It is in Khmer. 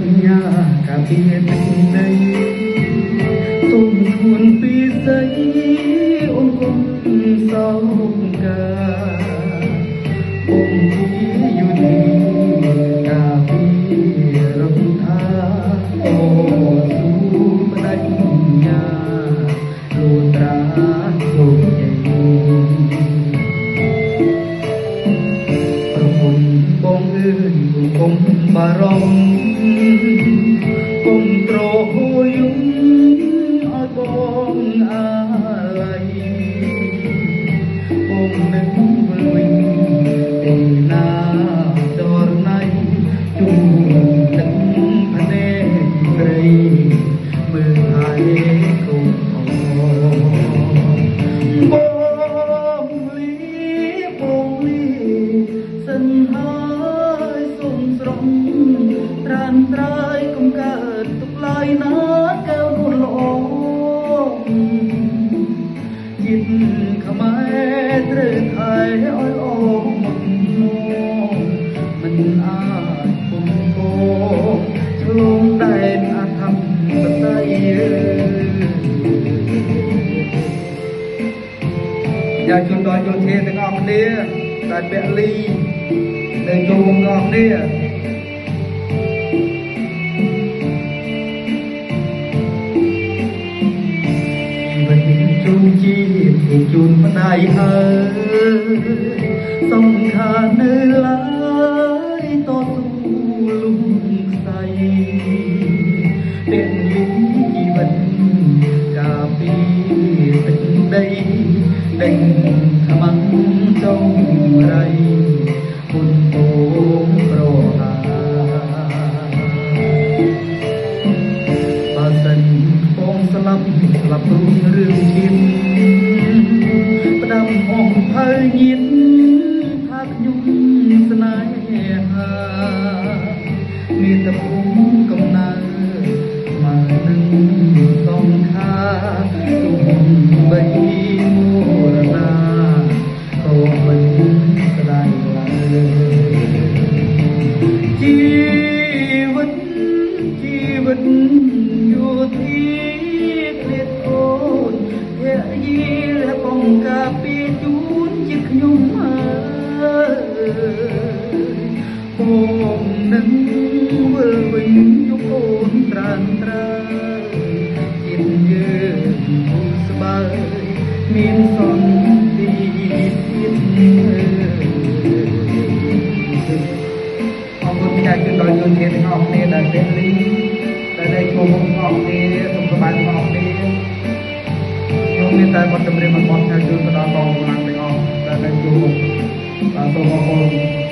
ញ្ញាការពីទឹកដីទុំខ្លួនពីស្អីអូនគុំសោកកាអូនពីយូនីការពីរំថាអូស៊ូផ្ដាច់ញ្ញាលូត្រាលោកញ៉ៃប្រពន្ធបងអើយគុំបារម្ភគុំត្រហួយំឲ្យបងអាឡ័យបងនឹងវិលវិញទីណាចរណៃជុំទឹកភ្នែកព្រៃមើលហើយកូនបងលីបងលីសិនហើយសុំស្រងត្រានត្រើយកុំកើតទុកឡើយណាកែវនួនល្អជាតិខ្មែរត្រូវថែឲ្យល្អមកមកមិនអាចពុំគោឆ្លងដែនអធិបតេយ្យយ៉ាជូនដល់យោធាទាំងអស់គ្នាដែលពលីដែលចូលទាំងអស់គ្នាជូនជីវិតជូនម្ដាយហើយសំខាន់នៅឡើយតស៊ូលំខ្សៃទាំងលីជីវិតការពីទឹកដីដេញខ្មាំងចុងរៃគុណពងប្រហាបើសិនបងស្លាប់ព្រោះរឿងជាតិផ្ដាំអស់ភៅញាតថាខ្ញុំស្នេហាមានតែភូមិកំណើមកនឹងសងខាទុំបីមរណាក៏មិនស្ដាយឡើយជីវិតយោធាអូនយាយីបងការពីជូនជាខ្ញុំបងនឹងវិលវិញយកអូនត្រានត្រើជាតិយើងស្បើយមានសន្តិភាពអរគុណចាស់ជូនដល់យោធាទាំងអស់គ្នាដែលពេលនេះដែលចូលមកអស់គ្នាសូមសប្បាយទាំងអស់គ្នាខ្ញុំមានតែបទចម្រៀងរបស់ថាជួយទៅដល់បងកម្លាំងទាំងអស់ដែលជួបបាទសូមអរគុណ